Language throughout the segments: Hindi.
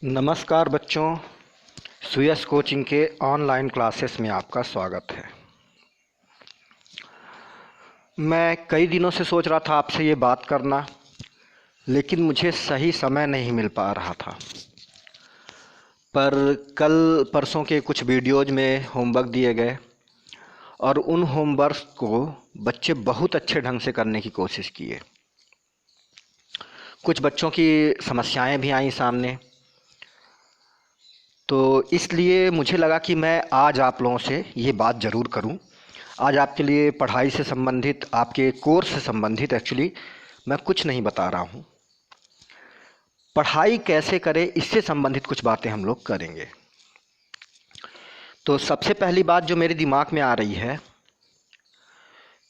नमस्कार बच्चों, सुयस कोचिंग के ऑनलाइन क्लासेस में आपका स्वागत है। मैं कई दिनों से सोच रहा था आपसे ये बात करना, लेकिन मुझे सही समय नहीं मिल पा रहा था। पर कल परसों के कुछ वीडियोज़ में होमवर्क दिए गए और उन होमवर्क को बच्चे बहुत अच्छे ढंग से करने की कोशिश किए। कुछ बच्चों की समस्याएं भी आईं सामने, तो इसलिए मुझे लगा कि मैं आज आप लोगों से ये बात ज़रूर करूं। आज आपके लिए पढ़ाई से संबंधित, आपके कोर्स से संबंधित एक्चुअली मैं कुछ नहीं बता रहा हूं। पढ़ाई कैसे करें इससे संबंधित कुछ बातें हम लोग करेंगे। तो सबसे पहली बात जो मेरे दिमाग में आ रही है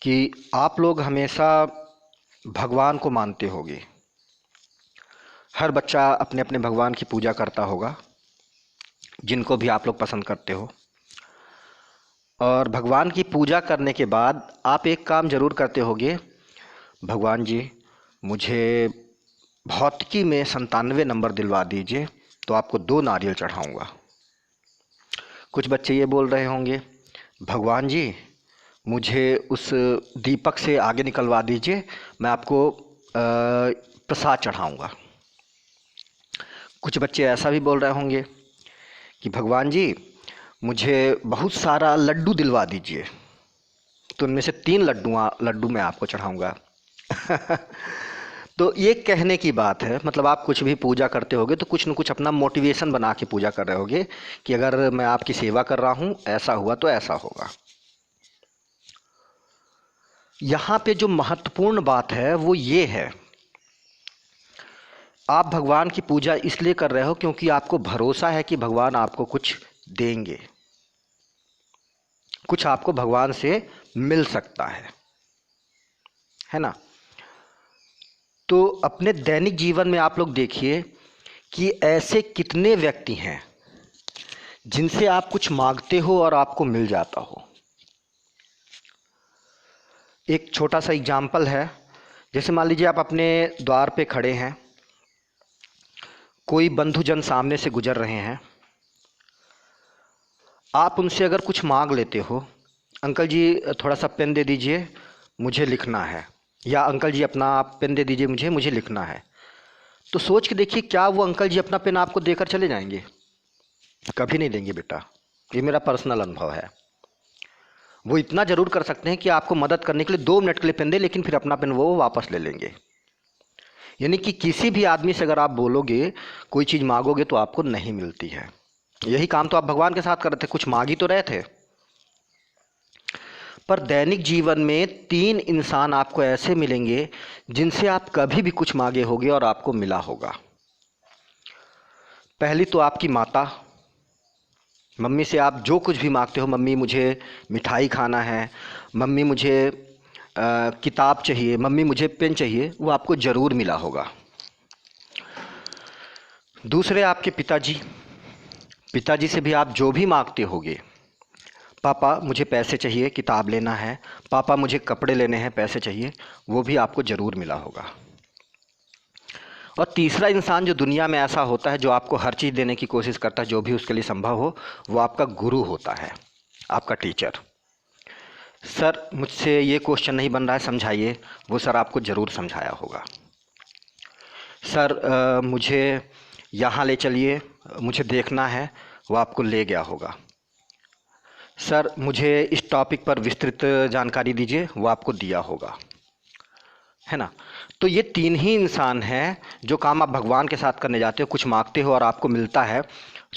कि आप लोग हमेशा भगवान को मानते होंगे। हर बच्चा अपने अपने भगवान की पूजा करता होगा, जिनको भी आप लोग पसंद करते हो। और भगवान की पूजा करने के बाद आप एक काम ज़रूर करते होगे, भगवान जी मुझे भौतिकी में 97 नंबर दिलवा दीजिए तो आपको 2 नारियल चढ़ाऊँगा। कुछ बच्चे ये बोल रहे होंगे, भगवान जी मुझे उस दीपक से आगे निकलवा दीजिए, मैं आपको प्रसाद चढ़ाऊँगा। कुछ बच्चे ऐसा भी बोल रहे होंगे कि भगवान जी मुझे बहुत सारा लड्डू दिलवा दीजिए, तो उनमें से 3 लड्डू मैं आपको चढ़ाऊँगा। तो ये कहने की बात है, मतलब आप कुछ भी पूजा करते होगे तो कुछ न कुछ अपना मोटिवेशन बना के पूजा कर रहे होगे कि अगर मैं आपकी सेवा कर रहा हूँ, ऐसा हुआ तो ऐसा होगा। यहाँ पे जो महत्वपूर्ण बात है वो ये है, आप भगवान की पूजा इसलिए कर रहे हो क्योंकि आपको भरोसा है कि भगवान आपको कुछ देंगे, कुछ आपको भगवान से मिल सकता है ना। तो अपने दैनिक जीवन में आप लोग देखिए कि ऐसे कितने व्यक्ति हैं जिनसे आप कुछ मांगते हो और आपको मिल जाता हो। एक छोटा सा एग्जाम्पल है, जैसे मान लीजिए आप अपने द्वार पे खड़े हैं, कोई बंधुजन सामने से गुजर रहे हैं, आप उनसे अगर कुछ मांग लेते हो, अंकल जी थोड़ा सा पेन दे दीजिए मुझे लिखना है, या अंकल जी अपना पेन दे दीजिए मुझे लिखना है, तो सोच के देखिए क्या वो अंकल जी अपना पेन आपको देकर चले जाएंगे? कभी नहीं देंगे बेटा, ये मेरा पर्सनल अनुभव है। वो इतना ज़रूर कर सकते हैं कि आपको मदद करने के लिए 2 मिनट के लिए पेन दे, लेकिन फिर अपना पेन वो वापस ले लेंगे। यानी कि किसी भी आदमी से अगर आप बोलोगे, कोई चीज़ मांगोगे तो आपको नहीं मिलती है। यही काम तो आप भगवान के साथ कर रहे थे, कुछ मांग ही तो रहे थे। पर दैनिक जीवन में 3 इंसान आपको ऐसे मिलेंगे जिनसे आप कभी भी कुछ मांगे होगे और आपको मिला होगा। पहली तो आपकी माता, मम्मी से आप जो कुछ भी मांगते हो, मम्मी मुझे मिठाई खाना है, मम्मी मुझे किताब चाहिए, मम्मी मुझे पेन चाहिए, वो आपको ज़रूर मिला होगा। दूसरे आपके पिताजी, पिताजी से भी आप जो भी मांगते होगे, पापा मुझे पैसे चाहिए, किताब लेना है, पापा मुझे कपड़े लेने हैं, पैसे चाहिए, वो भी आपको ज़रूर मिला होगा। और तीसरा इंसान जो दुनिया में ऐसा होता है जो आपको हर चीज़ देने की कोशिश करता है, जो भी उसके लिए संभव हो, वो आपका गुरु होता है, आपका टीचर। सर मुझसे ये क्वेश्चन नहीं बन रहा है, समझाइए, वो सर आपको ज़रूर समझाया होगा। सर मुझे यहाँ ले चलिए, मुझे देखना है, वो आपको ले गया होगा। सर मुझे इस टॉपिक पर विस्तृत जानकारी दीजिए, वो आपको दिया होगा, है ना। तो ये 3 ही इंसान हैं जो काम आप भगवान के साथ करने जाते हो, कुछ मांगते हो और आपको मिलता है।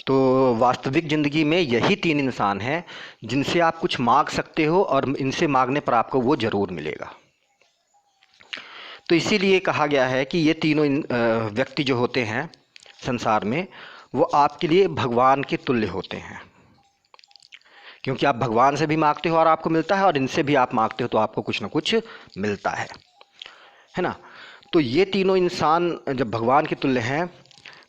तो वास्तविक ज़िंदगी में यही 3 इंसान हैं जिनसे आप कुछ मांग सकते हो और इनसे मांगने पर आपको वो ज़रूर मिलेगा। तो इसीलिए कहा गया है कि ये तीनों व्यक्ति जो होते हैं संसार में, वो आपके लिए भगवान के तुल्य होते हैं, क्योंकि आप भगवान से भी मांगते हो और आपको मिलता है, और इनसे भी आप मांगते हो तो आपको कुछ ना कुछ मिलता है ना। तो ये तीनों इंसान जब भगवान के तुल्य हैं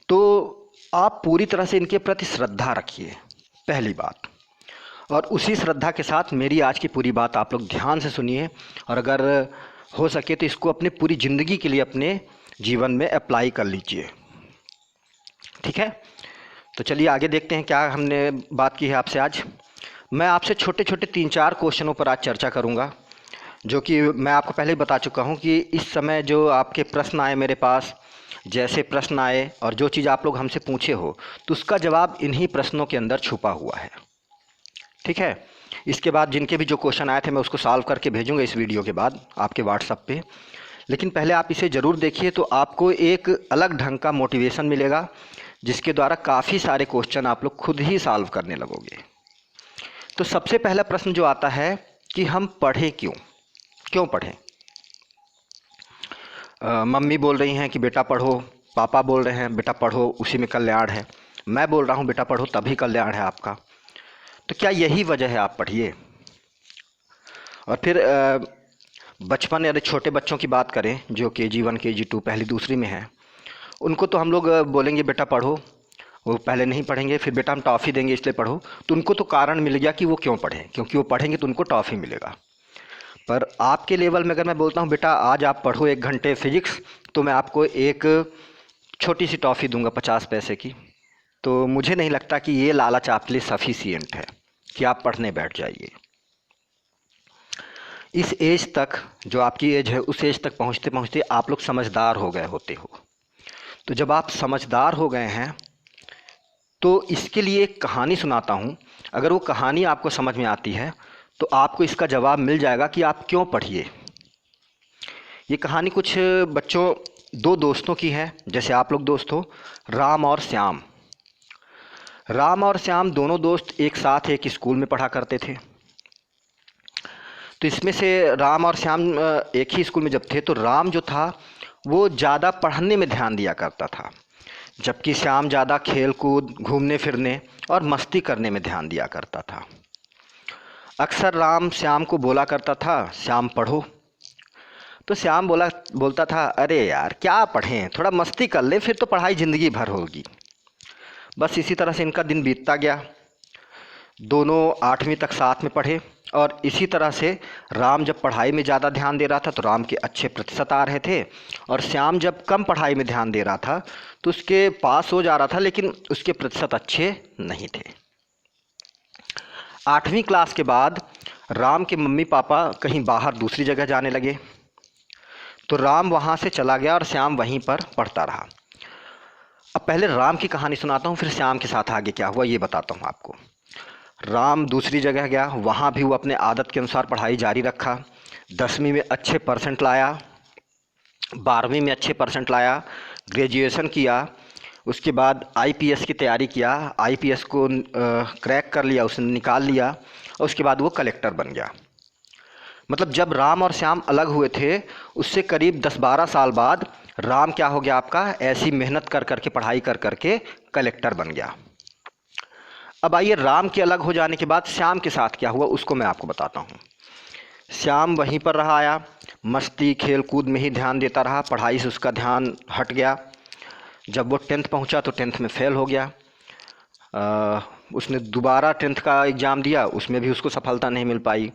तो आप पूरी तरह से इनके प्रति श्रद्धा रखिए, पहली बात। और उसी श्रद्धा के साथ मेरी आज की पूरी बात आप लोग ध्यान से सुनिए, और अगर हो सके तो इसको अपने पूरी ज़िंदगी के लिए अपने जीवन में अप्लाई कर लीजिए, ठीक है। तो चलिए आगे देखते हैं क्या हमने बात की है आपसे आज। मैं आपसे छोटे छोटे 3-4 क्वेश्चनों पर आज चर्चा करूंगा, जो कि मैं आपको पहले ही बता चुका हूं कि इस समय जो आपके प्रश्न आए मेरे पास, जैसे प्रश्न आए और जो चीज़ आप लोग हमसे पूछे हो, तो उसका जवाब इन्हीं प्रश्नों के अंदर छुपा हुआ है। ठीक है। इसके बाद जिनके भी जो क्वेश्चन आए थे मैं उसको सॉल्व करके भेजूंगा इस वीडियो के बाद आपके व्हाट्सएप पे। लेकिन पहले आप इसे ज़रूर देखिए, तो आपको एक अलग ढंग का मोटिवेशन मिलेगा, जिसके द्वारा काफ़ी सारे क्वेश्चन आप लोग खुद ही सॉल्व करने लगोगे। तो सबसे पहला प्रश्न जो आता है कि हम पढ़ें क्यों, क्यों पढ़ें। मम्मी बोल रही हैं कि बेटा पढ़ो, पापा बोल रहे हैं बेटा पढ़ो, उसी में कल्याण है। मैं बोल रहा हूँ बेटा पढ़ो, तभी कल्याण है आपका। तो क्या यही वजह है आप पढ़िए। और फिर बचपन या छोटे बच्चों की बात करें जो KG1 KG2 पहली दूसरी में है, उनको तो हम लोग बोलेंगे बेटा पढ़ो, वो पहले नहीं पढ़ेंगे, फिर बेटा हम टॉफ़ी देंगे इसलिए पढ़ो। तो उनको तो कारण मिल गया कि वो क्यों पढ़ें, क्योंकि वो पढ़ेंगे तो उनको टॉफ़ी मिलेगा। पर आपके लेवल में अगर मैं बोलता हूँ बेटा आज आप पढ़ो 1 घंटे फिजिक्स, तो मैं आपको एक छोटी सी टॉफ़ी दूंगा 50 पैसे की। तो मुझे नहीं लगता कि ये लालच आपके लिए सफिशियंट है कि आप पढ़ने बैठ जाइए। इस एज तक, जो आपकी एज है, उस एज तक पहुँचते पहुँचते आप लोग समझदार हो गए होते हो। तो जब आप समझदार हो गए हैं तो इसके लिए एक कहानी सुनाता हूँ। अगर वो कहानी आपको समझ में आती है तो आपको इसका जवाब मिल जाएगा कि आप क्यों पढ़िए। ये कहानी कुछ बच्चों, 2 दोस्तों की है, जैसे आप लोग दोस्त हो, राम और श्याम। राम और श्याम दोनों दोस्त एक साथ एक स्कूल में पढ़ा करते थे। तो इसमें से राम और श्याम एक ही स्कूल में जब थे, तो राम जो था वो ज़्यादा पढ़ने में ध्यान दिया करता था, जबकि श्याम ज़्यादा खेल कूद, घूमने फिरने और मस्ती करने में ध्यान दिया करता था। अक्सर राम श्याम को बोला करता था श्याम पढ़ो, तो श्याम बोलता था अरे यार क्या पढ़ें, थोड़ा मस्ती कर ले, फिर तो पढ़ाई ज़िंदगी भर होगी। बस इसी तरह से इनका दिन बीतता गया। दोनों 8वीं तक साथ में पढ़े, और इसी तरह से राम जब पढ़ाई में ज़्यादा ध्यान दे रहा था तो राम के अच्छे प्रतिशत आ रहे थे, और श्याम जब कम पढ़ाई में ध्यान दे रहा था तो उसके पास हो जा रहा था, लेकिन उसके प्रतिशत अच्छे नहीं थे। 8वीं क्लास के बाद राम के मम्मी पापा कहीं बाहर दूसरी जगह जाने लगे, तो राम वहाँ से चला गया और श्याम वहीं पर पढ़ता रहा। अब पहले राम की कहानी सुनाता हूँ, फिर श्याम के साथ आगे क्या हुआ ये बताता हूँ आपको। राम दूसरी जगह गया, वहाँ भी वो अपने आदत के अनुसार पढ़ाई जारी रखा। 10वीं में अच्छे परसेंट लाया, 12वीं में अच्छे परसेंट लाया, ग्रेजुएशन किया। उसके बाद आईपीएस की तैयारी किया, आईपीएस को क्रैक कर लिया, उसने निकाल लिया, और उसके बाद वो कलेक्टर बन गया। मतलब जब राम और श्याम अलग हुए थे उससे करीब 10-12 साल बाद राम क्या हो गया आपका, ऐसी मेहनत कर करके, पढ़ाई कर करके कलेक्टर बन गया। अब आइए राम के अलग हो जाने के बाद श्याम के साथ क्या हुआ उसको मैं आपको बताता हूँ। श्याम वहीं पर रहा आया, मस्ती खेल कूद में ही ध्यान देता रहा, पढ़ाई से उसका ध्यान हट गया। जब वो 10th पहुँचा तो 10th में फेल हो गया। उसने दोबारा 10th का एग्ज़ाम दिया, उसमें भी उसको सफलता नहीं मिल पाई।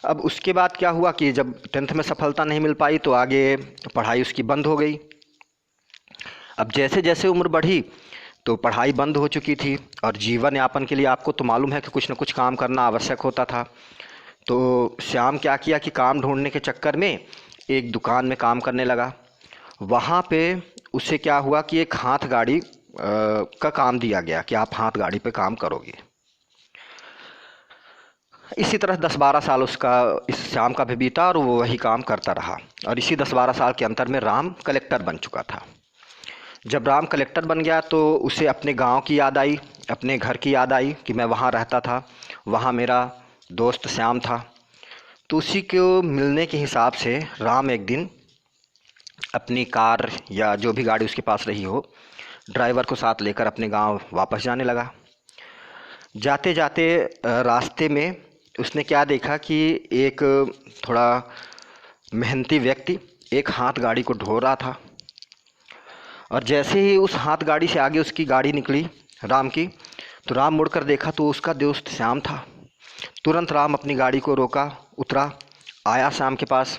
अब उसके बाद क्या हुआ कि जब 10th में सफलता नहीं मिल पाई तो आगे पढ़ाई उसकी बंद हो गई। अब जैसे जैसे उम्र बढ़ी तो पढ़ाई बंद हो चुकी थी, और जीवन यापन के लिए आपको तो मालूम है कि कुछ न कुछ काम करना आवश्यक होता था। तो श्याम क्या किया कि काम ढूंढने के चक्कर में एक दुकान में काम करने लगा। वहाँ पे उसे क्या हुआ कि एक हाथ गाड़ी का काम दिया गया कि आप हाथ गाड़ी पे काम करोगे। इसी तरह 10-12 साल उसका, इस श्याम का भी बीता, और वो वही काम करता रहा। और इसी 10-12 साल के अंतर में राम कलेक्टर बन चुका था। जब राम कलेक्टर बन गया तो उसे अपने गांव की याद आई, अपने घर की याद आई कि मैं वहाँ रहता था, वहाँ मेरा दोस्त श्याम था। तो उसी को मिलने के हिसाब से राम एक दिन अपनी कार या जो भी गाड़ी उसके पास रही हो, ड्राइवर को साथ लेकर अपने गांव वापस जाने लगा। जाते जाते रास्ते में उसने क्या देखा कि एक थोड़ा मेहनती व्यक्ति एक हाथ गाड़ी को ढो रहा था, और जैसे ही उस हाथ गाड़ी से आगे उसकी गाड़ी निकली राम की, तो राम मुड़कर देखा तो उसका दोस्त श्याम था। तुरंत राम अपनी गाड़ी को रोका, उतरा, आया श्याम के पास,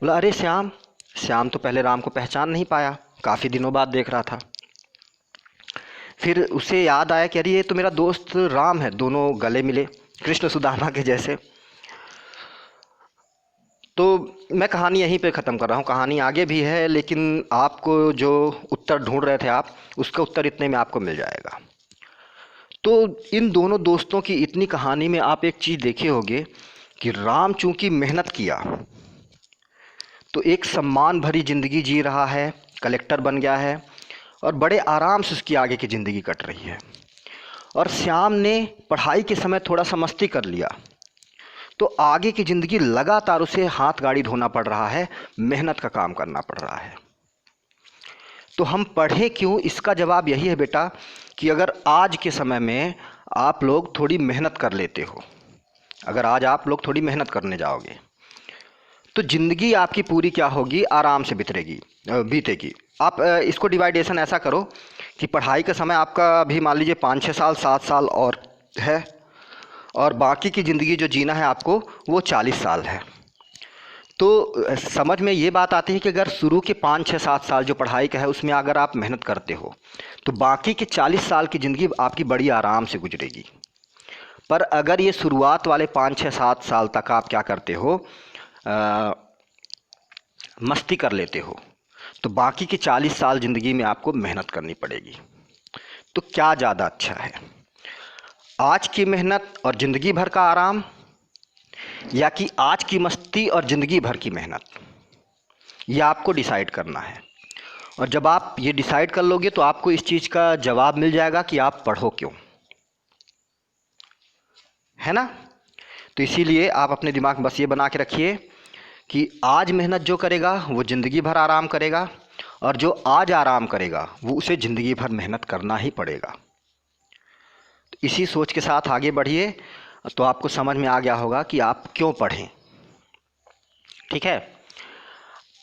बोला अरे श्याम। श्याम तो पहले राम को पहचान नहीं पाया, काफ़ी दिनों बाद देख रहा था। फिर उसे याद आया कि अरे ये तो मेरा दोस्त राम है, दोनों गले मिले कृष्ण सुदामा के जैसे। तो मैं कहानी यहीं पे ख़त्म कर रहा हूँ, कहानी आगे भी है, लेकिन आपको जो उत्तर ढूंढ रहे थे आप, उसका उत्तर इतने में आपको मिल जाएगा। तो इन दोनों दोस्तों की इतनी कहानी में आप एक चीज़ देखे होंगे कि राम चूंकि मेहनत किया तो एक सम्मान भरी ज़िंदगी जी रहा है, कलेक्टर बन गया है और बड़े आराम से उसकी आगे की ज़िंदगी कट रही है। और श्याम ने पढ़ाई के समय थोड़ा सा मस्ती कर लिया तो आगे की ज़िंदगी लगातार उसे हाथ गाड़ी धोना पड़ रहा है, मेहनत का काम करना पड़ रहा है। तो हम पढ़ें क्यों, इसका जवाब यही है बेटा कि अगर आज के समय में आप लोग थोड़ी मेहनत कर लेते हो, अगर आज आप लोग थोड़ी मेहनत करने जाओगे तो ज़िंदगी आपकी पूरी क्या होगी, आराम से बीतेगी। आप इसको डिवाइडेशन ऐसा करो कि पढ़ाई का समय आपका अभी मान लीजिए 5-6 साल 7 साल और है, और बाकी की ज़िंदगी जो जीना है आपको वो 40 साल है। तो समझ में ये बात आती है कि अगर शुरू के 5-6-7 साल जो पढ़ाई का है उसमें अगर आप मेहनत करते हो तो बाकी के 40 साल की ज़िंदगी आपकी बड़ी आराम से गुजरेगी। पर अगर ये शुरुआत वाले 5-6-7 साल तक आप क्या करते हो, मस्ती कर लेते हो, तो बाकी के 40 साल ज़िंदगी में आपको मेहनत करनी पड़ेगी। तो क्या ज़्यादा अच्छा है, आज की मेहनत और ज़िंदगी भर का आराम, या कि आज की मस्ती और ज़िंदगी भर की मेहनत? ये आपको डिसाइड करना है। और जब आप ये डिसाइड कर लोगे तो आपको इस चीज़ का जवाब मिल जाएगा कि आप पढ़ो क्यों, है ना। तो इसीलिए आप अपने दिमाग में बस ये बना के रखिए कि आज मेहनत जो करेगा वो ज़िंदगी भर आराम करेगा, और जो आज आराम करेगा वो उसे ज़िंदगी भर मेहनत करना ही पड़ेगा। तो इसी सोच के साथ आगे बढ़िए तो आपको समझ में आ गया होगा कि आप क्यों पढ़ें। ठीक है,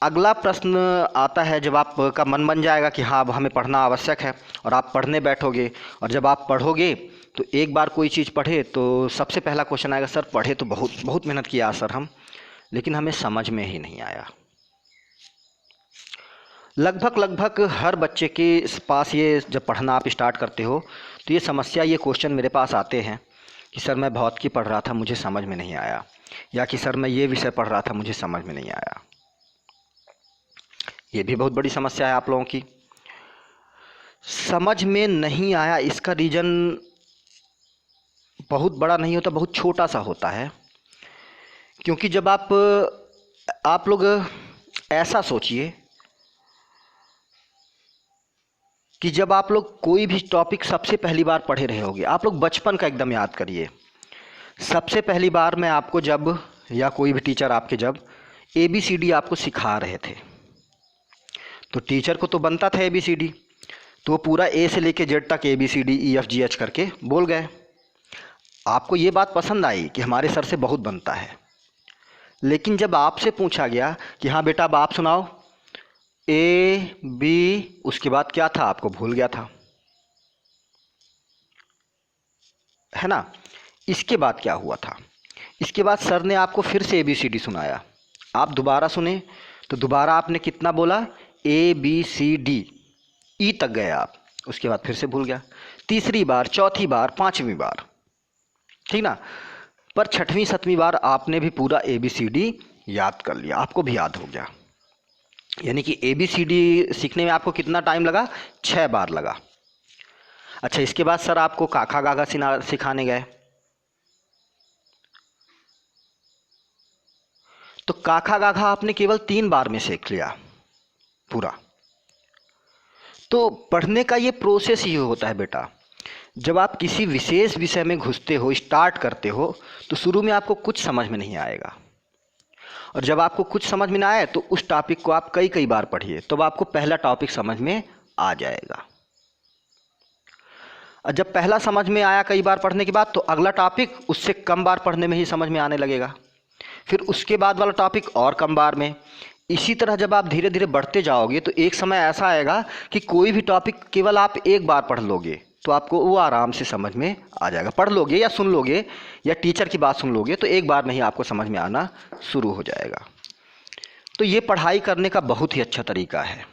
अगला प्रश्न आता है जब आपका मन बन जाएगा कि हाँ अब हमें पढ़ना आवश्यक है और आप पढ़ने बैठोगे, और जब आप पढ़ोगे तो एक बार कोई चीज़ पढ़े तो सबसे पहला क्वेश्चन आएगा, सर पढ़े तो बहुत बहुत मेहनत किया सर हम, लेकिन हमें समझ में ही नहीं आया। लगभग हर बच्चे के पास ये जब पढ़ना आप स्टार्ट करते हो तो ये समस्या, ये क्वेश्चन मेरे पास आते हैं कि सर मैं भौतिकी पढ़ रहा था मुझे समझ में नहीं आया, या कि सर मैं ये विषय पढ़ रहा था मुझे समझ में नहीं आया। ये भी बहुत बड़ी समस्या है आप लोगों की। समझ में नहीं आया इसका रीज़न बहुत बड़ा नहीं होता, बहुत छोटा सा होता है। क्योंकि जब आप लोग ऐसा सोचिए कि जब आप लोग कोई भी टॉपिक सबसे पहली बार पढ़े रहे होगे, आप लोग बचपन का एकदम याद करिए, सबसे पहली बार में आपको जब, या कोई भी टीचर आपके जब ABCD आपको सिखा रहे थे, तो टीचर को तो बनता था ABCD, तो वो पूरा A से लेके Z तक ABCD EFGH करके बोल गए। आपको ये बात पसंद आई कि हमारे सर से बहुत बनता है, लेकिन जब आपसे पूछा गया कि हाँ बेटा अब आप सुनाओ A B, उसके बाद क्या था आपको भूल गया था, है ना। इसके बाद क्या हुआ था, इसके बाद सर ने आपको फिर से ABCD सुनाया, आप दोबारा सुने तो दोबारा आपने कितना बोला ABCD, E तक गए आप, उसके बाद फिर से भूल गया, तीसरी बार, चौथी बार, पांचवी बार, ठीक ना। पर छठवीं 7वीं बार आपने भी पूरा ABCD याद कर लिया, आपको भी याद हो गया। यानी कि ABCD सीखने में आपको कितना टाइम लगा, 6 बार लगा। अच्छा, इसके बाद सर आपको काका गागा सिखाने गए, तो काका गागा आपने केवल 3 बार में सीख लिया पूरा। तो पढ़ने का ये प्रोसेस ही होता है बेटा, जब आप किसी विशेष विषय में घुसते हो, स्टार्ट करते हो, तो शुरू में आपको कुछ समझ में नहीं आएगा, और जब आपको कुछ समझ में ना आए तो उस टॉपिक को आप कई बार पढ़िए, तो आपको पहला टॉपिक समझ में आ जाएगा। और जब पहला समझ में आया कई बार पढ़ने के बाद, तो अगला टॉपिक उससे कम बार पढ़ने में ही समझ में आने लगेगा, फिर उसके बाद वाला टॉपिक और कम बार में। इसी तरह जब आप धीरे धीरे बढ़ते जाओगे तो एक समय ऐसा आएगा कि कोई भी टॉपिक केवल आप एक बार पढ़ लोगे तो आपको वो आराम से समझ में आ जाएगा। पढ़ लोगे या सुन लोगे या टीचर की बात सुन लोगे तो एक बार में ही आपको समझ में आना शुरू हो जाएगा। तो ये पढ़ाई करने का बहुत ही अच्छा तरीका है।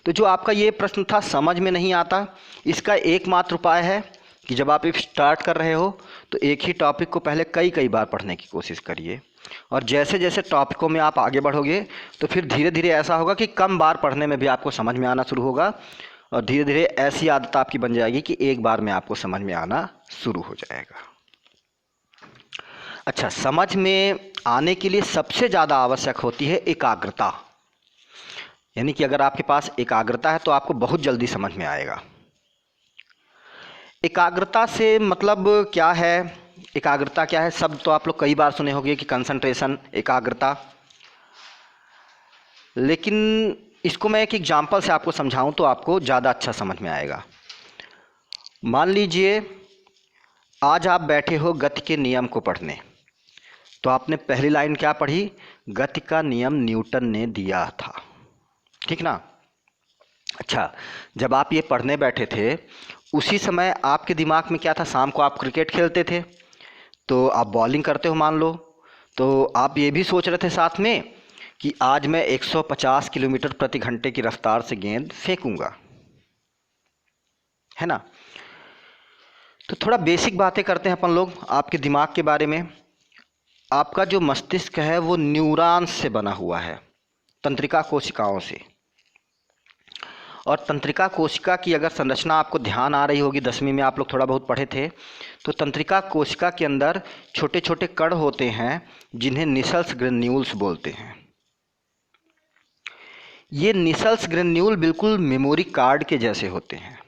तो जो आपका ये प्रश्न था समझ में नहीं आता, इसका एकमात्र उपाय है कि जब आप स्टार्ट कर रहे हो तो एक ही टॉपिक को पहले कई कई बार पढ़ने की कोशिश करिए, और जैसे जैसे टॉपिकों में आप आगे बढ़ोगे तो फिर धीरे धीरे ऐसा होगा कि कम बार पढ़ने में भी आपको समझ में आना शुरू होगा, और धीरे धीरे ऐसी आदत आपकी बन जाएगी कि एक बार में आपको समझ में आना शुरू हो जाएगा। अच्छा, समझ में आने के लिए सबसे ज़्यादा आवश्यक होती है एकाग्रता, यानी कि अगर आपके पास एकाग्रता है तो आपको बहुत जल्दी समझ में आएगा। एकाग्रता से मतलब क्या है, एकाग्रता क्या है, शब्द तो आप लोग कई बार सुने होंगे कि कंसंट्रेशन, एकाग्रता, लेकिन इसको मैं एक एग्जांपल से आपको समझाऊं तो आपको ज़्यादा अच्छा समझ में आएगा। मान लीजिए आज आप बैठे हो गति के नियम को पढ़ने, तो आपने पहली लाइन क्या पढ़ी, गति का नियम न्यूटन ने दिया था, ठीक ना। अच्छा, जब आप ये पढ़ने बैठे थे उसी समय आपके दिमाग में क्या था, शाम को आप क्रिकेट खेलते थे तो आप बॉलिंग करते हो मान लो, तो आप ये भी सोच रहे थे साथ में कि आज मैं 150 किलोमीटर प्रति घंटे की रफ्तार से गेंद फेंकूंगा, है ना। तो थोड़ा बेसिक बातें करते हैं अपन लोग आपके दिमाग के बारे में। आपका जो मस्तिष्क है वो न्यूरॉन्स से बना हुआ है, तंत्रिका कोशिकाओं से, और तंत्रिका कोशिका की अगर संरचना आपको ध्यान आ रही होगी, 10वीं में आप लोग थोड़ा बहुत पढ़े थे, तो तंत्रिका कोशिका के अंदर छोटे छोटे कण होते हैं जिन्हें निसल्स ग्रेन्यूल्स बोलते हैं। ये निसल्स ग्रेन्यूल बिल्कुल मेमोरी कार्ड के जैसे होते हैं,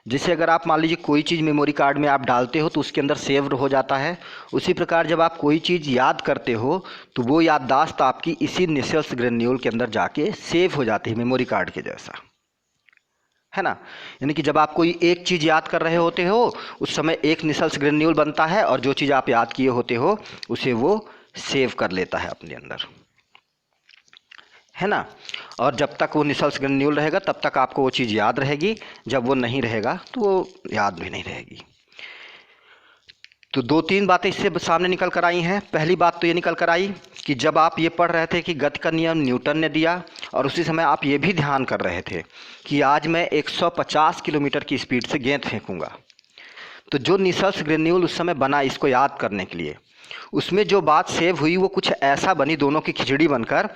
जिसे अगर आप मान लीजिए कोई चीज़ मेमोरी कार्ड में आप डालते हो तो उसके अंदर सेव्ड हो जाता है, उसी प्रकार जब आप कोई चीज़ याद करते हो तो वो याददाश्त आपकी इसी निसल्स ग्रेन्यूल के अंदर जाके सेव हो जाती है, मेमोरी कार्ड के जैसा, है ना। यानी कि जब आप कोई एक चीज़ याद कर रहे होते हो उस समय एक निसल्स ग्रेन्यूल बनता है, और जो चीज़ आप याद किए होते हो उसे वो सेव कर लेता है अपने अंदर, है ना। और जब तक वो निसल्स ग्रेन्यूल रहेगा तब तक आपको वो चीज़ याद रहेगी, जब वो नहीं रहेगा तो वो याद भी नहीं रहेगी। तो 2-3 बातें इससे सामने निकल कर आई हैं। पहली बात तो ये निकल कर आई कि जब आप ये पढ़ रहे थे कि गति का नियम न्यूटन ने दिया, और उसी समय आप ये भी ध्यान कर रहे थे कि आज मैं 150 किलोमीटर की स्पीड से गेंद फेंकूंगा, तो जो निसल्स ग्रेन्यूल उस समय बना इसको याद करने के लिए, उसमें जो बात सेव हुई वो कुछ ऐसा बनी, दोनों की खिचड़ी बनकर,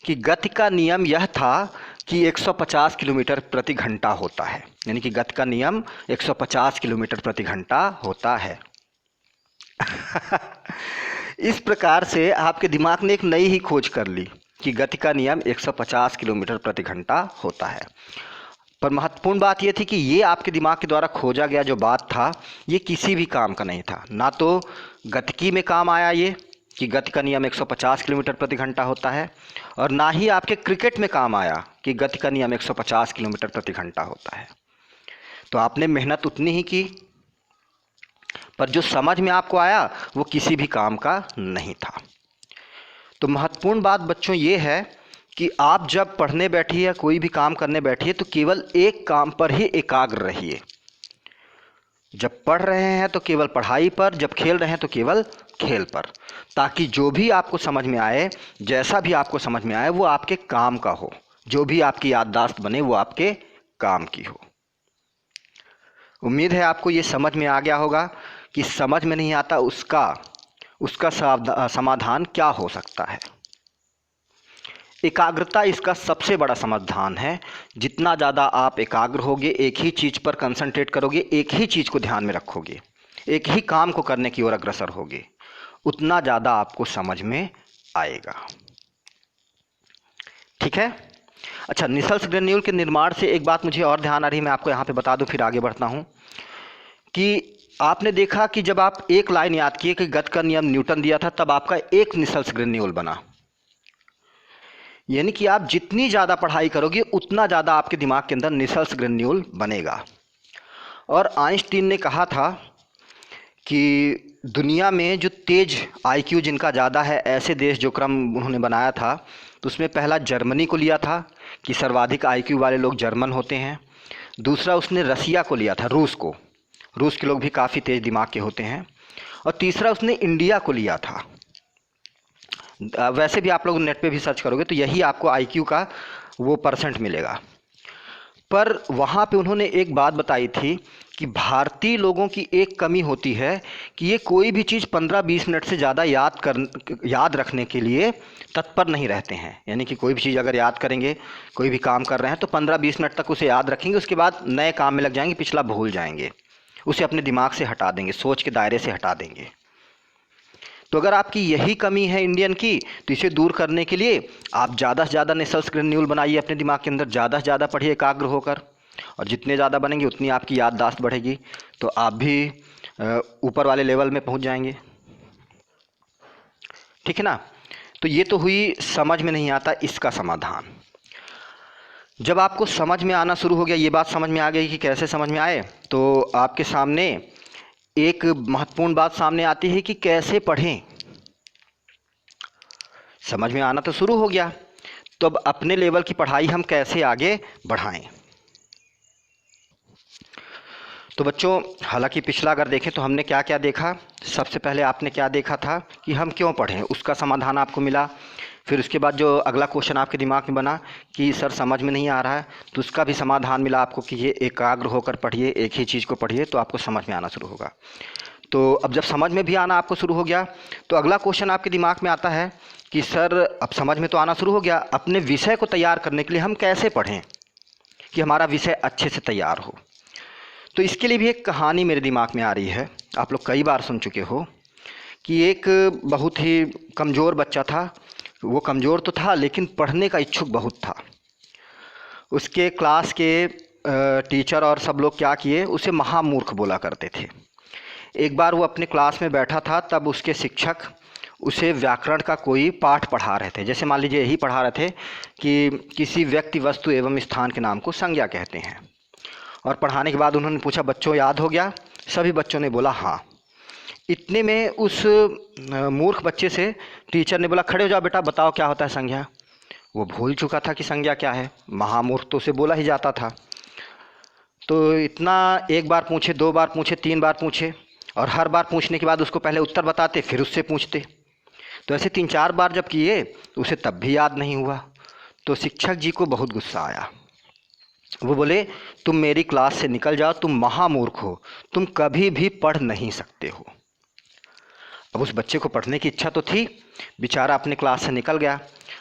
कि गति का नियम यह था कि 150 किलोमीटर प्रति घंटा होता है, यानी कि गति का नियम 150 किलोमीटर प्रति घंटा होता है। इस प्रकार से आपके दिमाग ने एक नई ही खोज कर ली कि गति का नियम 150 किलोमीटर प्रति घंटा होता है। पर महत्वपूर्ण बात यह थी कि ये आपके दिमाग के द्वारा खोजा गया जो बात था ये किसी भी काम का नहीं था, ना तो गतिकी में काम आया ये कि गति का नियम 150 किलोमीटर प्रति घंटा होता है, और ना ही आपके क्रिकेट में काम आया कि गति का नियम 150 किलोमीटर प्रति घंटा होता है। तो आपने मेहनत उतनी ही की, पर जो समझ में आपको आया वो किसी भी काम का नहीं था। तो महत्वपूर्ण बात बच्चों ये है कि आप जब पढ़ने बैठिए या कोई भी काम करने बैठिए तो केवल एक काम पर ही एकाग्र रहिए। जब पढ़ रहे हैं तो केवल पढ़ाई पर, जब खेल रहे हैं तो केवल खेल पर, ताकि जो भी आपको समझ में आए, जैसा भी आपको समझ में आए वो आपके काम का हो, जो भी आपकी याददाश्त बने वो आपके काम की हो। उम्मीद है आपको ये समझ में आ गया होगा कि समझ में नहीं आता उसका समाधान क्या हो सकता है। एकाग्रता इसका सबसे बड़ा समाधान है। जितना ज़्यादा आप एकाग्र होगे, एक ही चीज़ पर कंसंट्रेट करोगे, एक ही चीज़ को ध्यान में रखोगे, एक ही काम को करने की ओर अग्रसर होगे, उतना ज़्यादा आपको समझ में आएगा। ठीक है। अच्छा, निसल्स ग्रेन्यूल के निर्माण से एक बात मुझे और ध्यान आ रही है, मैं आपको यहाँ पे बता दूँ फिर आगे बढ़ता हूँ। कि आपने देखा कि जब आप एक लाइन याद किए कि गति का नियम न्यूटन दिया था, तब आपका एक निसल्स ग्रेन्यूल बना। यानी कि आप जितनी ज़्यादा पढ़ाई करोगे उतना ज़्यादा आपके दिमाग के अंदर निसल्स ग्रेन्यूल बनेगा। और आइंस्टीन ने कहा था कि दुनिया में जो तेज आईक्यू जिनका ज़्यादा है, ऐसे देश जो क्रम उन्होंने बनाया था, तो उसमें पहला जर्मनी को लिया था कि सर्वाधिक आईक्यू वाले लोग जर्मन होते हैं। दूसरा उसने रसिया को लिया था, रूस के लोग भी काफ़ी तेज़ दिमाग के होते हैं। और तीसरा उसने इंडिया को लिया था। वैसे भी आप लोग नेट पे भी सर्च करोगे तो यही आपको आईक्यू का वो परसेंट मिलेगा। पर वहाँ पे उन्होंने एक बात बताई थी कि भारतीय लोगों की एक कमी होती है कि ये कोई भी चीज़ 15-20 मिनट से ज़्यादा याद रखने के लिए तत्पर नहीं रहते हैं। यानी कि कोई भी चीज़ अगर याद करेंगे, कोई भी काम कर रहे हैं तो 15-20 मिनट तक उसे याद रखेंगे, उसके बाद नए काम में लग जाएंगे, पिछला भूल जाएंगे, उसे अपने दिमाग से हटा देंगे, सोच के दायरे से हटा देंगे। तो अगर आपकी यही कमी है इंडियन की, तो इसे दूर करने के लिए आप ज़्यादा से ज़्यादा नेशनल स्केड्यूल बनाइए अपने दिमाग के अंदर, ज़्यादा से ज़्यादा पढ़िए एकाग्र होकर, और जितने ज़्यादा बनेंगे उतनी आपकी याददाश्त बढ़ेगी, तो आप भी ऊपर वाले लेवल में पहुंच जाएंगे। ठीक है ना। तो ये तो हुई समझ में नहीं आता इसका समाधान। जब आपको समझ में आना शुरू हो गया, ये बात समझ में आ गई कि कैसे समझ में आए, तो आपके सामने एक महत्वपूर्ण बात सामने आती है कि कैसे पढ़ें। समझ में आना तो शुरू हो गया, तो अब अपने लेवल की पढ़ाई हम कैसे आगे बढ़ाएं। तो बच्चों, हालांकि पिछला अगर देखें तो हमने क्या क्या देखा। सबसे पहले आपने क्या देखा था कि हम क्यों पढ़ें, उसका समाधान आपको मिला। फिर उसके बाद जो अगला क्वेश्चन आपके दिमाग में बना कि सर समझ में नहीं आ रहा है, तो उसका भी समाधान मिला आपको कि ये एकाग्र होकर पढ़िए, एक ही चीज़ को पढ़िए तो आपको समझ में आना शुरू होगा। तो अब जब समझ में भी आना आपको शुरू हो गया, तो अगला क्वेश्चन आपके दिमाग में आता है कि सर अब समझ में तो आना शुरू हो गया, अपने विषय को तैयार करने के लिए हम कैसे पढ़ें कि हमारा विषय अच्छे से तैयार हो। तो इसके लिए भी एक कहानी मेरे दिमाग में आ रही है, आप लोग कई बार सुन चुके हो कि एक बहुत ही कमज़ोर बच्चा था। वो कमज़ोर तो था लेकिन पढ़ने का इच्छुक बहुत था। उसके क्लास के टीचर और सब लोग क्या किए, उसे महामूर्ख बोला करते थे। एक बार वो अपने क्लास में बैठा था, तब उसके शिक्षक उसे व्याकरण का कोई पाठ पढ़ा रहे थे। जैसे मान लीजिए यही पढ़ा रहे थे कि किसी व्यक्ति, वस्तु एवं स्थान के नाम को संज्ञा कहते हैं। और पढ़ाने के बाद उन्होंने पूछा, बच्चों याद हो गया? सभी बच्चों ने बोला हाँ। इतने में उस मूर्ख बच्चे से टीचर ने बोला, खड़े हो जाओ बेटा, बताओ क्या होता है संज्ञा। वो भूल चुका था कि संज्ञा क्या है, महामूर्ख तो उसे बोला ही जाता था। तो इतना एक बार पूछे, दो बार पूछे, तीन बार पूछे, और हर बार पूछने के बाद उसको पहले उत्तर बताते, फिर उससे पूछते। तो ऐसे 3-4 बार जब किए तो उसे तब भी याद नहीं हुआ। तो शिक्षक जी को बहुत गुस्सा आया। वो बोले, तुम मेरी क्लास से निकल जाओ, तुम महामूर्ख हो, तुम कभी भी पढ़ नहीं सकते हो। अब उस बच्चे को पढ़ने की इच्छा तो थी, बेचारा अपने क्लास से निकल गया।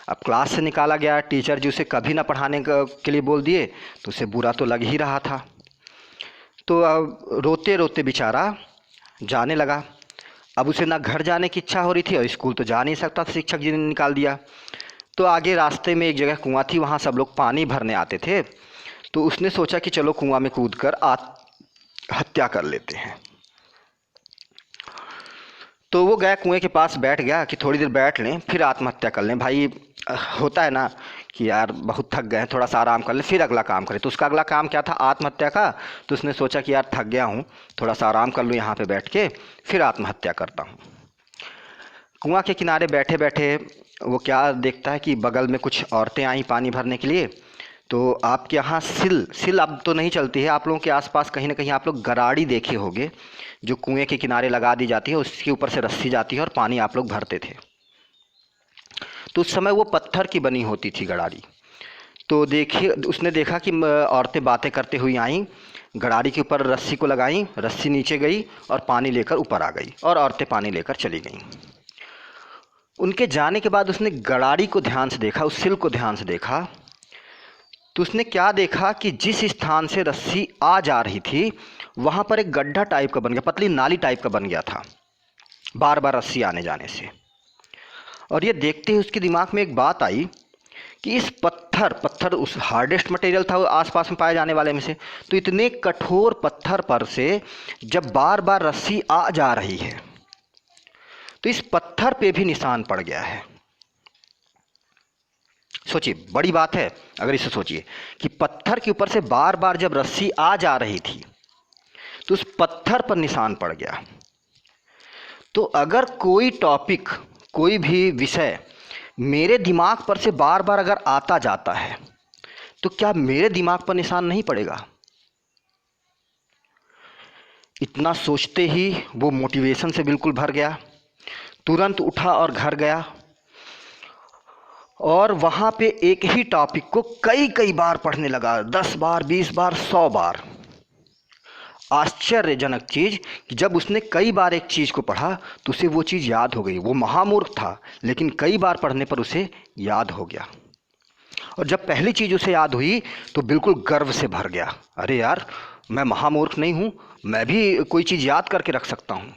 अब क्लास से निकाला गया, टीचर जी उसे कभी ना पढ़ाने के लिए बोल दिए, तो उसे बुरा तो लग ही रहा था। तो अब रोते रोते बेचारा जाने लगा। अब उसे ना घर जाने की इच्छा हो रही थी और स्कूल तो जा नहीं सकता था, शिक्षक जी ने निकाल दिया। तो आगे रास्ते में एक जगह कुआं थी, वहाँ सब लोग पानी भरने आते थे। तो उसने सोचा कि चलो कुआं में कूद कर आत्महत्या कर लेते हैं। तो वो गया कुएं के पास, बैठ गया कि थोड़ी देर बैठ लें फिर आत्महत्या कर लें। भाई होता है ना कि यार बहुत थक गए हैं, थोड़ा सा आराम कर लें फिर अगला काम करें। तो उसका अगला काम क्या था, आत्महत्या का। तो उसने सोचा कि यार थक गया हूँ, थोड़ा सा आराम कर लूँ यहाँ पे बैठ के, फिर आत्महत्या करता हूँ। कुआं के किनारे बैठे बैठे वो क्या देखता है कि बगल में कुछ औरतें आई पानी भरने के लिए। तो आपके यहाँ सिल अब तो नहीं चलती है, आप लोगों के आसपास कहीं ना कहीं आप लोग गराड़ी देखे होंगे, जो कुएं के किनारे लगा दी जाती है, उसके ऊपर से रस्सी जाती है और पानी आप लोग भरते थे। तो उस समय वो पत्थर की बनी होती थी गराड़ी। तो देखिए, उसने देखा कि औरतें बातें करते हुई आईं, गराड़ी के ऊपर रस्सी को लगाई, रस्सी नीचे गई और पानी लेकर ऊपर आ गई, और औरतें पानी लेकर चली गईं। उनके जाने के बाद उसने गराड़ी को ध्यान से देखा, उस सिल को ध्यान से देखा। तो उसने क्या देखा कि जिस स्थान से रस्सी आ जा रही थी वहाँ पर एक गड्ढा टाइप का बन गया, पतली नाली टाइप का बन गया था, बार बार रस्सी आने जाने से। और ये देखते ही उसके दिमाग में एक बात आई कि इस पत्थर उस हार्डेस्ट मटेरियल था आसपास में पाए जाने वाले में से, तो इतने कठोर पत्थर पर से जब बार बार रस्सी आ जा रही है तो इस पत्थर पे भी निशान पड़ गया है। सोचिए, बड़ी बात है। अगर इसे सोचिए कि पत्थर के ऊपर से बार बार जब रस्सी आ जा रही थी तो उस पत्थर पर निशान पड़ गया। तो अगर कोई टॉपिक, कोई भी विषय मेरे दिमाग पर से बार बार अगर आता जाता है तो क्या मेरे दिमाग पर निशान नहीं पड़ेगा? इतना सोचते ही वो मोटिवेशन से बिल्कुल भर गया, तुरंत उठा और घर गया और वहाँ पे एक ही टॉपिक को कई कई बार पढ़ने लगा, 10 बार, 20 बार, 100 बार। आश्चर्यजनक चीज़ कि जब उसने कई बार एक चीज़ को पढ़ा तो उसे वो चीज़ याद हो गई। वो महामूर्ख था, लेकिन कई बार पढ़ने पर उसे याद हो गया। और जब पहली चीज़ उसे याद हुई तो बिल्कुल गर्व से भर गया, अरे यार, मैं महामूर्ख नहीं हूँ, मैं भी कोई चीज़ याद करके रख सकता हूँ।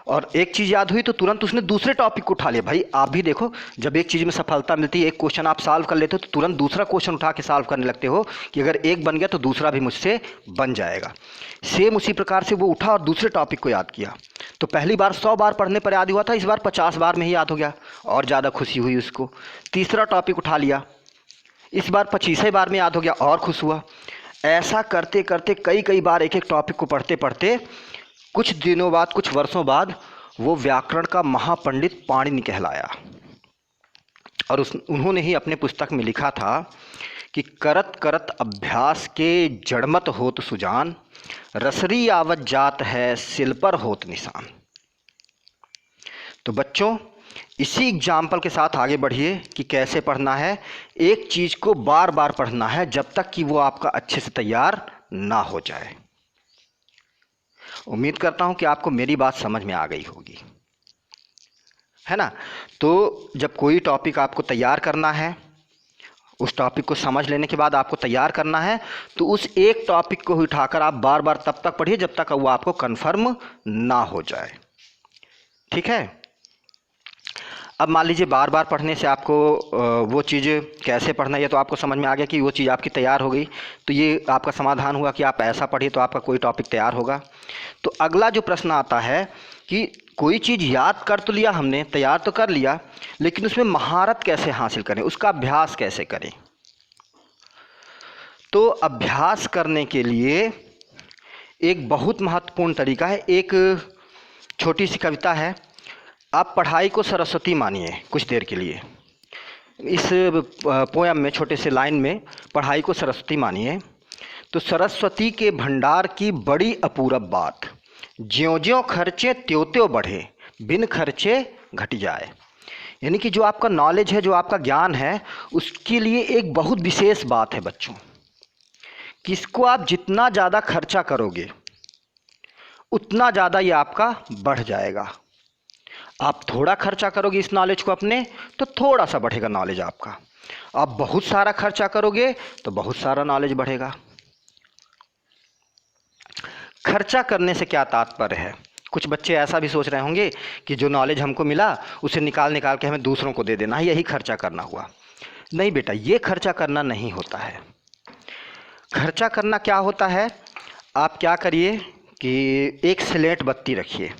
और एक चीज़ याद हुई तो तुरंत उसने दूसरे टॉपिक को उठा लिया। भाई आप भी देखो, जब एक चीज़ में सफलता मिलती है, एक क्वेश्चन आप सॉल्व कर लेते हो तो तुरंत दूसरा क्वेश्चन उठा के सॉल्व करने लगते हो कि अगर एक बन गया तो दूसरा भी मुझसे बन जाएगा। सेम उसी प्रकार से वो उठा और दूसरे टॉपिक को याद किया। तो पहली बार 100 बार पढ़ने पर याद हुआ था, इस बार 50 बार में ही याद हो गया और ज़्यादा खुशी हुई उसको। तीसरा टॉपिक उठा लिया, इस बार 25 बार में याद हो गया और खुश हुआ। ऐसा करते करते कई कई बार एक एक टॉपिक को पढ़ते पढ़ते कुछ दिनों बाद, कुछ वर्षों बाद वो व्याकरण का महापंडित पाणिनि कहलाया। और उन्होंने ही अपने पुस्तक में लिखा था कि करत करत अभ्यास के जड़मत होत सुजान, रसरी आवत जात है सिल पर होत निशान। तो बच्चों, इसी एग्जाम्पल के साथ आगे बढ़िए कि कैसे पढ़ना है। एक चीज़ को बार बार पढ़ना है जब तक कि वो आपका अच्छे से तैयार ना हो जाए। उम्मीद करता हूं कि आपको मेरी बात समझ में आ गई होगी, है ना। तो जब कोई टॉपिक आपको तैयार करना है, उस टॉपिक को समझ लेने के बाद आपको तैयार करना है, तो उस एक टॉपिक को उठाकर आप बार बार तब तक पढ़िए जब तक वो आपको कन्फर्म ना हो जाए। ठीक है। अब मान लीजिए बार बार पढ़ने से आपको वो चीज़ कैसे पढ़ना है ये तो आपको समझ में आ गया कि वो चीज़ आपकी तैयार हो गई। तो ये आपका समाधान हुआ कि आप ऐसा पढ़िए तो आपका कोई टॉपिक तैयार होगा। तो अगला जो प्रश्न आता है कि कोई चीज़ याद कर तो लिया हमने, तैयार तो कर लिया, लेकिन उसमें महारत कैसे हासिल करें, उसका अभ्यास कैसे करें। तो अभ्यास करने के लिए एक बहुत महत्वपूर्ण तरीका है। एक छोटी सी कविता है, आप पढ़ाई को सरस्वती मानिए कुछ देर के लिए। इस पोयम में छोटे से लाइन में पढ़ाई को सरस्वती मानिए तो सरस्वती के भंडार की बड़ी अपूरब बात, ज्यों ज्यों खर्चे त्यों त्यों बढ़े, बिन खर्चे घट जाए। यानी कि जो आपका नॉलेज है, जो आपका ज्ञान है, उसके लिए एक बहुत विशेष बात है बच्चों, कि इसको आप जितना ज़्यादा खर्चा करोगे उतना ज़्यादा ये आपका बढ़ जाएगा। आप थोड़ा खर्चा करोगे इस नॉलेज को अपने, तो थोड़ा सा बढ़ेगा नॉलेज आपका। आप बहुत सारा खर्चा करोगे तो बहुत सारा नॉलेज बढ़ेगा। खर्चा करने से क्या तात्पर्य है? कुछ बच्चे ऐसा भी सोच रहे होंगे कि जो नॉलेज हमको मिला उसे निकाल निकाल के हमें दूसरों को दे देना है, यही खर्चा करना हुआ। नहीं बेटा, ये खर्चा करना नहीं होता है। खर्चा करना क्या होता है, आप क्या करिए कि एक स्लेट बत्ती रखिए।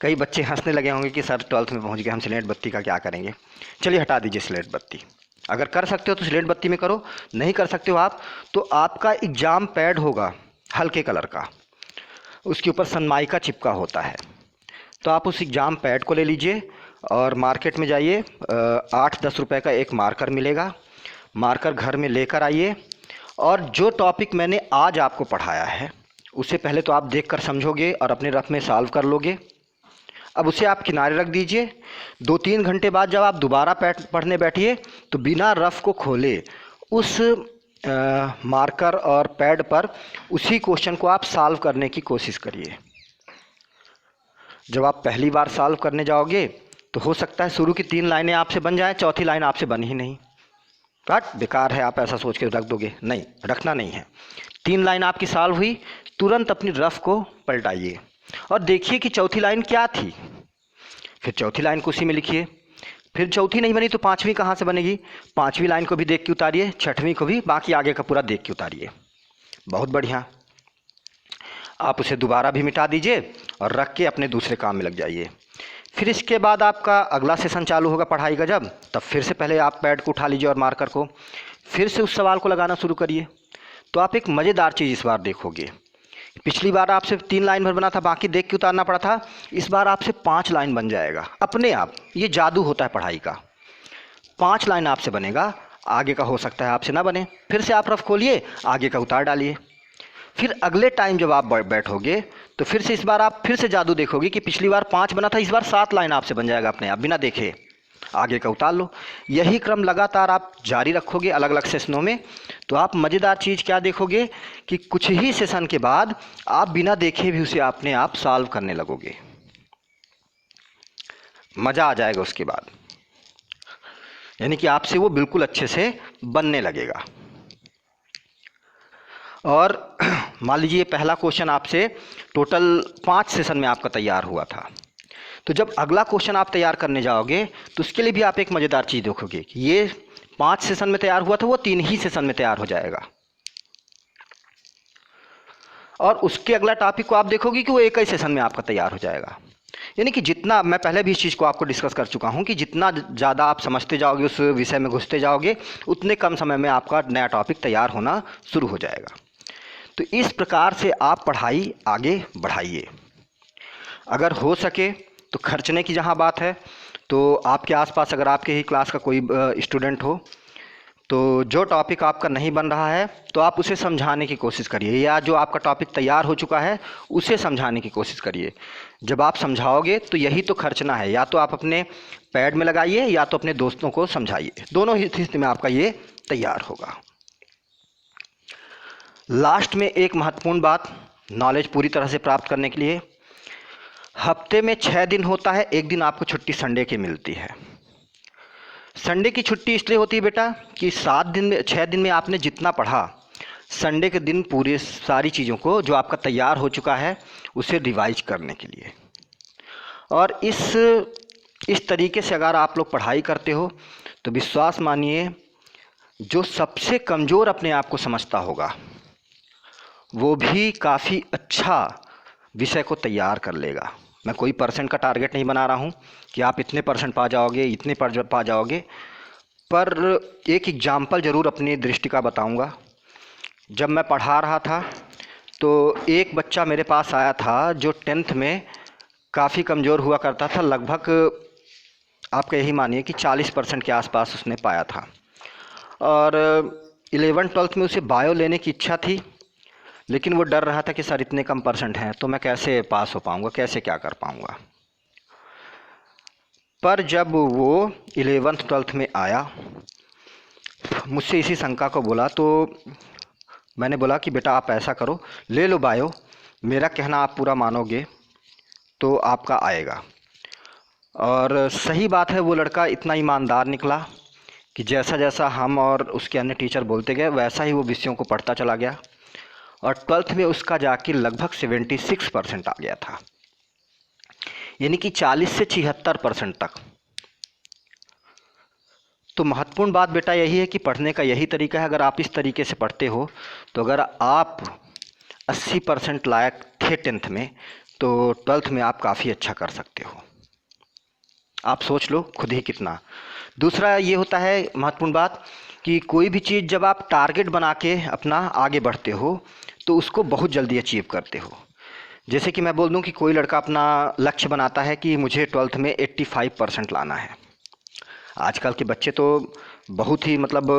कई बच्चे हंसने लगे होंगे कि सर 12th में पहुंच गए, हम स्लेट बत्ती का क्या करेंगे। चलिए हटा दीजिए स्लेट बत्ती। अगर कर सकते हो तो स्लेट बत्ती में करो, नहीं कर सकते हो आप तो आपका एग्ज़ाम पैड होगा हल्के कलर का, उसके ऊपर सनमाइका चिपका होता है। तो आप उस एग्ज़ाम पैड को ले लीजिए और मार्केट में जाइए, 8-10 रुपए का एक मार्कर मिलेगा। मार्कर घर में लेकर आइए और जो टॉपिक मैंने आज आपको पढ़ाया है उसे पहले तो आप देखकर समझोगे और अपने रफ में सॉल्व कर लोगे। अब उसे आप किनारे रख दीजिए। 2-3 घंटे बाद जब आप दोबारा पढ़ने बैठिए तो बिना रफ को खोले उस मार्कर और पैड पर उसी क्वेश्चन को आप सॉल्व करने की कोशिश करिए। जब आप पहली बार सॉल्व करने जाओगे तो हो सकता है शुरू की 3 लाइनें आपसे बन जाए, चौथी लाइन आपसे बन ही नहीं। बट बेकार है, आप ऐसा सोच के रख दोगे, नहीं, रखना नहीं है। 3 लाइन आपकी सॉल्व हुई, तुरंत अपनी रफ को पलटाइए और देखिए कि चौथी लाइन क्या थी। फिर चौथी लाइन को उसी में लिखिए। फिर चौथी नहीं बनी तो 5वीं कहाँ से बनेगी, 5वीं लाइन को भी देख के उतारिए, 6वीं को भी, बाकी आगे का पूरा देख के उतारिए। बहुत बढ़िया। आप उसे दोबारा भी मिटा दीजिए और रख के अपने दूसरे काम में लग जाइए। फिर इसके बाद आपका अगला सेशन चालू होगा पढ़ाई का, जब तब फिर से पहले आप पैड को उठा लीजिए और मार्कर को, फिर से उस सवाल को लगाना शुरू करिए। तो आप एक मज़ेदार चीज़ इस बार देखोगे। पिछली बार आपसे 3 लाइन भर बना था, बाकी देख के उतारना पड़ा था। इस बार आपसे 5 लाइन बन जाएगा अपने आप। ये जादू होता है पढ़ाई का। 5 लाइन आपसे बनेगा, आगे का हो सकता है आपसे ना बने। फिर से आप रफ खोलिए, आगे का उतार डालिए। फिर अगले टाइम जब आप बैठोगे तो फिर से इस बार आप फिर से जादू देखोगे कि पिछली बार 5 बना था, इस बार 7 लाइन आपसे बन जाएगा अपने आप, बिना देखे। आगे का उतार लो। यही क्रम लगातार आप जारी रखोगे अलग अलग सेशनों में, तो आप मज़ेदार चीज़ क्या देखोगे कि कुछ ही सेशन के बाद आप बिना देखे भी उसे अपने आप सॉल्व करने लगोगे। मज़ा आ जाएगा उसके बाद, यानी कि आपसे वो बिल्कुल अच्छे से बनने लगेगा। और मान लीजिए पहला क्वेश्चन आपसे टोटल 5 सेशन में आपका तैयार हुआ था, तो जब अगला क्वेश्चन आप तैयार करने जाओगे तो उसके लिए भी आप एक मज़ेदार चीज़ देखोगे कि ये 5 सेशन में तैयार हुआ था, वो 3 ही सेशन में तैयार हो जाएगा। और उसके अगला टॉपिक को आप देखोगे कि वो एक ही सेशन में आपका तैयार हो जाएगा। यानी कि जितना, मैं पहले भी इस चीज़ को आपको डिस्कस कर चुका हूँ कि जितना ज़्यादा आप समझते जाओगे, उस विषय में घुसते जाओगे, उतने कम समय में आपका नया टॉपिक तैयार होना शुरू हो जाएगा। तो इस प्रकार से आप पढ़ाई आगे बढ़ाइए। अगर हो सके तो खर्चने की जहाँ बात है, तो आपके आसपास अगर आपके ही क्लास का कोई स्टूडेंट हो, तो जो टॉपिक आपका नहीं बन रहा है तो आप उसे समझाने की कोशिश करिए, या जो आपका टॉपिक तैयार हो चुका है उसे समझाने की कोशिश करिए। जब आप समझाओगे तो यही तो खर्चना है, या तो आप अपने पैड में लगाइए या तो अपने दोस्तों को समझाइए, दोनों ही स्थिति में आपका ये तैयार होगा। लास्ट में एक महत्वपूर्ण बात, नॉलेज पूरी तरह से प्राप्त करने के लिए हफ्ते में 6 दिन होता है, एक दिन आपको छुट्टी संडे की मिलती है। संडे की छुट्टी इसलिए होती है बेटा कि 6 दिन में आपने जितना पढ़ा, संडे के दिन पूरे सारी चीज़ों को जो आपका तैयार हो चुका है उसे रिवाइज करने के लिए। और इस तरीके से अगर आप लोग पढ़ाई करते हो तो विश्वास मानिए, जो सबसे कमज़ोर अपने आप को समझता होगा वो भी काफ़ी अच्छा विषय को तैयार कर लेगा। मैं कोई परसेंट का टारगेट नहीं बना रहा हूँ कि आप इतने परसेंट पा जाओगे, इतने पर पा जाओगे, पर एक एग्जाम्पल ज़रूर अपनी दृष्टि का बताऊँगा। जब मैं पढ़ा रहा था तो एक बच्चा मेरे पास आया था जो 10th में काफ़ी कमज़ोर हुआ करता था, लगभग आप यही मानिए कि 40% के आसपास उसने पाया था। और 11th-12th में उसे बायो लेने की इच्छा थी, लेकिन वो डर रहा था कि सर इतने कम परसेंट हैं तो मैं कैसे पास हो पाऊँगा, कैसे क्या कर पाऊँगा। पर जब वो 11th-12th में आया, मुझसे इसी शंका को बोला, तो मैंने बोला कि बेटा आप ऐसा करो, ले लो बायो, मेरा कहना आप पूरा मानोगे तो आपका आएगा। और सही बात है, वो लड़का इतना ईमानदार निकला कि जैसा जैसा हम और उसके अन्य टीचर बोलते गए वैसा ही वो विषयों को पढ़ता चला गया, और 12th में उसका जाकर लगभग 76% आ गया था, यानी कि 40 से 76% तक। तो महत्वपूर्ण बात बेटा यही है कि पढ़ने का यही तरीका है। अगर आप इस तरीके से पढ़ते हो तो अगर आप 80% लायक थे 10th में, तो 12th में आप काफ़ी अच्छा कर सकते हो। आप सोच लो खुद ही कितना। दूसरा ये होता है महत्वपूर्ण बात कि कोई भी चीज़ जब आप टारगेट बना के अपना आगे बढ़ते हो तो उसको बहुत जल्दी अचीव करते हो। जैसे कि मैं बोल दूं कि कोई लड़का अपना लक्ष्य बनाता है कि मुझे 12th में 85% लाना है। आजकल के बच्चे तो बहुत ही मतलब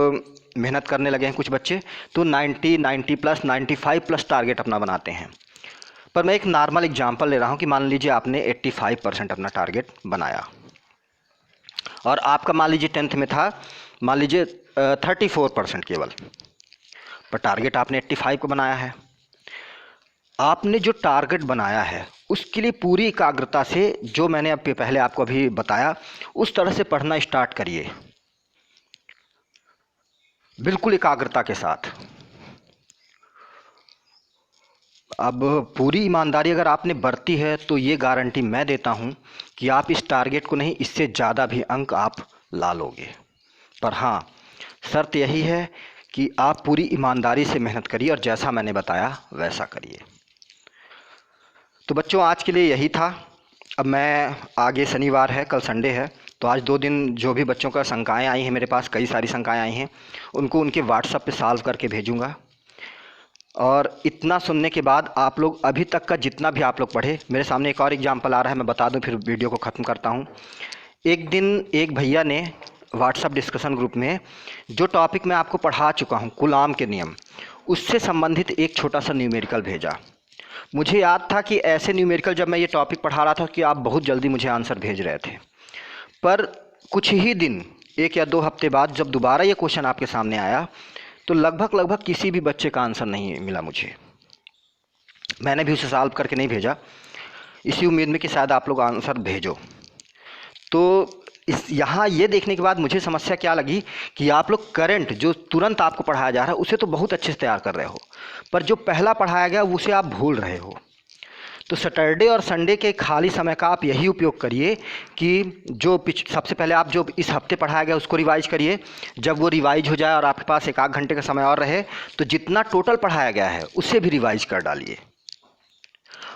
मेहनत करने लगे हैं, कुछ बच्चे तो 90 प्लस 95 प्लस टारगेट अपना बनाते हैं। पर मैं एक नॉर्मल एग्जांपल ले रहा हूं कि मान लीजिए आपने 85% अपना टारगेट बनाया और आपका मान लीजिए 10th में था मान लीजिए 34% केवल, पर टारगेट आपने 85 को बनाया है। आपने जो टारगेट बनाया है उसके लिए पूरी एकाग्रता से, जो मैंने अब पहले आपको अभी बताया उस तरह से पढ़ना स्टार्ट करिए, बिल्कुल एकाग्रता के साथ। अब पूरी ईमानदारी अगर आपने बरती है तो ये गारंटी मैं देता हूँ कि आप इस टारगेट को नहीं, इससे ज़्यादा भी अंक आप ला लोगे। पर हाँ, शर्त यही है कि आप पूरी ईमानदारी से मेहनत करिए और जैसा मैंने बताया वैसा करिए। तो बच्चों आज के लिए यही था। अब मैं आगे, शनिवार है, कल संडे है, तो आज 2 दिन जो भी बच्चों का शंकाएँ आई हैं, मेरे पास कई सारी शंकाएँ आई हैं, उनको उनके व्हाट्सएप पे सॉल्व करके भेजूँगा। और इतना सुनने के बाद आप लोग अभी तक का जितना भी आप लोग पढ़े, मेरे सामने एक और एग्जांपल आ रहा है, मैं बता दूं फिर वीडियो को ख़त्म करता हूं। एक दिन एक भैया ने व्हाट्सएप डिस्कशन ग्रुप में जो टॉपिक मैं आपको पढ़ा चुका हूं, कुलाम के नियम, उससे संबंधित एक छोटा सा न्यूमेरिकल भेजा। मुझे याद था कि ऐसे न्यूमेरिकल जब मैं ये टॉपिक पढ़ा रहा था कि आप बहुत जल्दी मुझे आंसर भेज रहे थे, पर कुछ ही दिन, 1 या 2 हफ्ते बाद जब दोबारा ये क्वेश्चन आपके सामने आया तो लगभग लगभग किसी भी बच्चे का आंसर नहीं मिला मुझे। मैंने भी उसे सॉल्व करके नहीं भेजा, इसी उम्मीद में कि शायद आप लोग आंसर भेजो। तो इस यहाँ ये देखने के बाद मुझे समस्या क्या लगी कि आप लोग करंट जो तुरंत आपको पढ़ाया जा रहा है उसे तो बहुत अच्छे से तैयार कर रहे हो, पर जो पहला पढ़ाया गया उसे आप भूल रहे हो। तो सैटरडे और संडे के खाली समय का आप यही उपयोग करिए कि जो सबसे पहले आप जो इस हफ्ते पढ़ाया गया उसको रिवाइज करिए। जब वो रिवाइज हो जाए और आपके पास 1 आध घंटे का समय और रहे तो जितना टोटल पढ़ाया गया है उससे भी रिवाइज कर डालिए।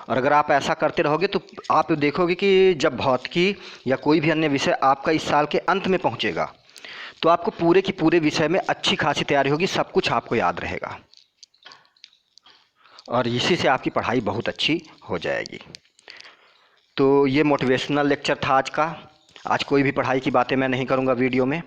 और अगर आप ऐसा करते रहोगे तो आप देखोगे कि जब भौतिकी या कोई भी अन्य विषय आपका इस साल के अंत में पहुंचेगा तो आपको पूरे की पूरे विषय में अच्छी खासी तैयारी होगी, सब कुछ आपको याद रहेगा और इसी से आपकी पढ़ाई बहुत अच्छी हो जाएगी। तो ये मोटिवेशनल लेक्चर था आज का। आज कोई भी पढ़ाई की बातें मैं नहीं करूँगा वीडियो में।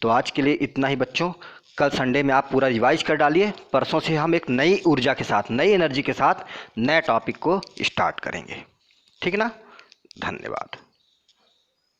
तो आज के लिए इतना ही बच्चों। कल संडे में आप पूरा रिवाइज कर डालिए। परसों से हम एक नई ऊर्जा के साथ, नई एनर्जी के साथ नए टॉपिक को स्टार्ट करेंगे। ठीक ना? धन्यवाद।